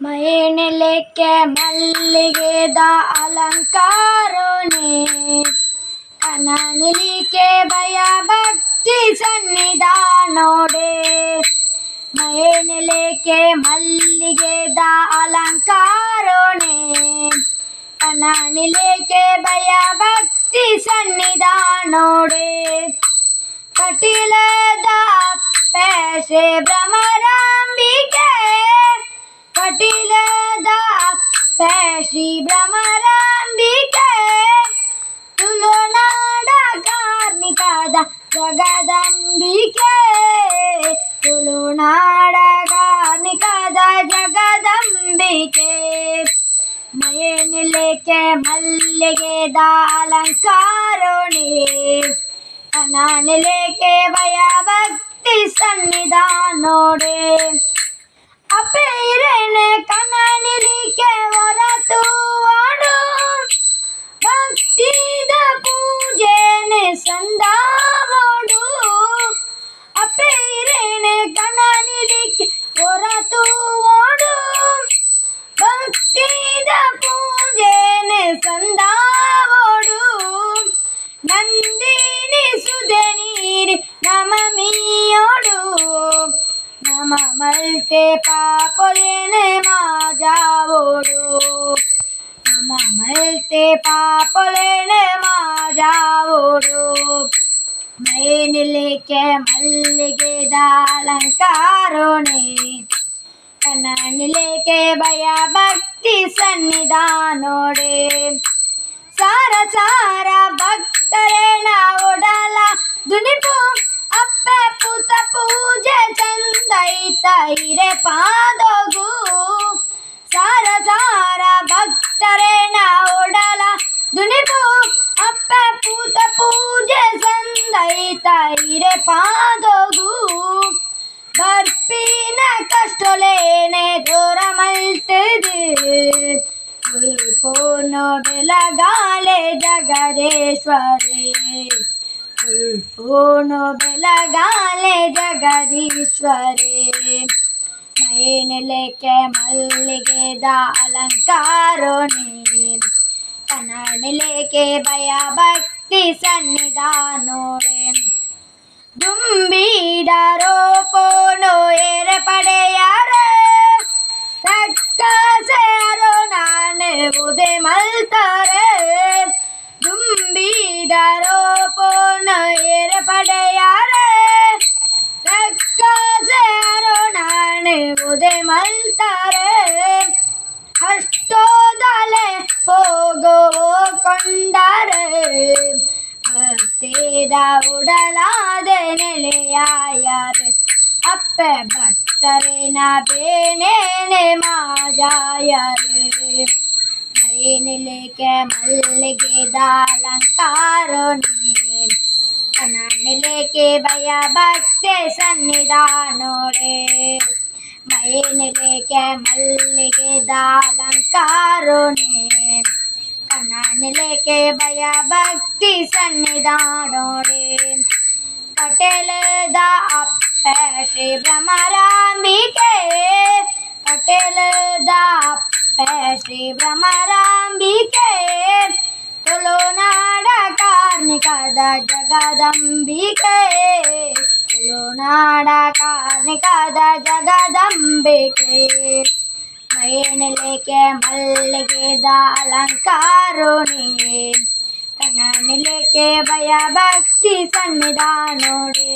ಮೈನೆ ಲೇಕೆ ಮಲ್ಲಿಗೆದ ಅಲಂಕಾರೋನೆ ಕನನಿಲಿಕೆ ಭಯ ಭಕ್ತಿ ಸನ್ನಿಧಾನೋಡೆ ಮೈನೆ ಲೇಕೆ ಮಲ್ಲಿಗೆದ ಅಲಂಕಾರೋನೆ ಕನನಿಲಿಕೆ ಭಯ ಭಕ್ತಿ ಸನ್ನಿಧಾನೋಡೆ ಕಟಿಲದ ಪೇಶೆ ಭ್ರಮರಾಂಬಿಕೆ ಕಟಿಲದ ಶ್ರೀ ಭ್ರಮರಾಂಬಿಕೆ ತುಳುನಾಡ ಕಾರ್ಮಿಕದ ಜಗದಂಬಿಕೆ ತುಳುನಾಡ ಕಾರ್ಮಿಕದ ಜಗದಂಬಿಕೆ ಮೈನೆ ಲೇಕೆ ಮಲ್ಲಿಗೆದ ಅಲಂಕಾರೋಣಿ ಕನನಿ ಲೇಕೆ ಭಯ ಭಕ್ತಿ ಸನ್ನಿಧಾನೋಡೆ ಅಪೇರೇನೆ ಕನನಿಲಿಕೆ ಹೊರತು ಆಡು ಭಕ್ತಿದ ಪೂಜೆನೆ ಸಂದಾವೋಡು ಅಪೇರೇನೆ ಕನನಿಲಿಕೆ ಹೊರತು ಓಡು ಭಕ್ತಿದ ಪೂಜೆನೆ ಸಂದಾವೋಡು ನಂದಿನಿ ಸುದೆ ನೀರಿ ನಮಮಿಯೋಡು ನಮ ಮಲ್ತೆ ಪಾಪಲೇನೆ ಮಾಜಾವೋಡು ನಮ ಮಲ್ತೆ ಪಾಪಲೇನೆ ಮಾಜಾವೋಡು ಮೈನೆ ಲೇಕೆ ಮಲ್ಲಿಗೆದ ಅಲಂಕಾರೋಣೆ ಕನನಿ ಲೇಕೆ ಭಯ ಭಕ್ತಿ ಸನ್ನಿಧಾನೋಡೆ ಸಾರ ಸಾರ ಭಕ್ತರೇಣ ಒಡಲ ದುನಿಪು ಅಪ್ಪೆ ಪುತ ಪೂಜೆ ಚಂದೈತ ಹಿರೆ ಪಾದೋಗು ಸಾರ ಸಾರ ಭಕ್ತರೇಣ ಒಡಲ ದುನಿಪು ಅಪ್ಪೆ ಪುತ ಪೂಜೆ ಚಂದೈತ ಹಿರೆ ಪಾದೋಗು ಬರ್ಪಿನ ಕಷ್ಟಲೇನೆ ದೂರ ಮಲ್ತದೆ ಉಲ್ಪೋನೋ ಬೆಲಗಾಲೆ ಜಗದೇಶ್ವರಿ ಉಲ್ಪೋನೋ ಬೆಲಗಾಲೆ ಜಗದೀಶ್ವರಿ ಮೈನೆ ಲೇಕೆ ಮಲ್ಲಿಗೆದ ಅಲಂಕಾರೋಣಿ ಕನನಿ ಲೇಕೆ ಭಯ ಭಕ್ತಿ ಸನ್ನಿಧಾನೋಡೆ ದುಂಬಿದ ರೋಪೋನೋ ಏರೆ ಪಡೆಯಾರೆ ತಕ್ಕಸೆ ಅರೋನಾನೆ ಉದೆ ಮಲ್ತಾರೆ ದುಂಬಿದ ರೋಪೋನೋ ಏರೆ ಪಡೆಯಾರೆ ತಕ್ಕಸೆ ಅರೋನಾನೆ ಉದೆ ಮಲ್ತಾರೆ ಅಷ್ಟೋದಲೆ ಹೋಗೋ ಕೊಂಡರೆ ಭಕ್ತಿದ ಉಡಲಾದೆ ನೆಲೆಯಾಯಾರೆ ಅಪ್ಪೆ ಭಕ್ತರೇನ ಬೇನೇನೆ ಮಾಜಾಯಾರೆ ಮೈನೆ ಲೇಕೆ ಮಲ್ಲಿಗೆದ ಅಲಂಕಾರೋಣಿ ಕನನಿ ಲೇಕೆ ಭಯ ಭಕ್ತಿ ಸನ್ನಿಧಾನೋಡೆ ಮೈನೆ ಲೇಕೆ ಮಲ್ಲಿಗೆದ ಅಲಂಕಾರೋಣಿ ಕನನಿ ಲೇಕೆ ಭಯ ಭಕ್ತಿ ಸನ್ನಿಧಾನೋಡೆ ಕಟೇಲದ ಅಪ್ಪೆ ಶ್ರೀ ಭ್ರಮರಾಂಬಿಕೆ ಕಟೇಲದ ಅಪ್ಪೆ ಶ್ರೀ ಭ್ರಮರಾಂಬಿಕೆ ತುಳುನಾಡ ಕಾರ್ಮಿಕದ ಜಗದಂಬಿಕೆ ತುಳುನಾಡ ಕಾರ್ಮಿಕದ ಜಗದಂಬಿಕೆ ಮೈನೆ ಲೇಕೆ ಮಲ್ಲಿಗೆದ ಅಲಂಕಾರೋಣಿ ಕನನಿ ಲೇಕೆ ಭಯ ಭಕ್ತಿ ಸನ್ನಿಧಾನೋಡೆ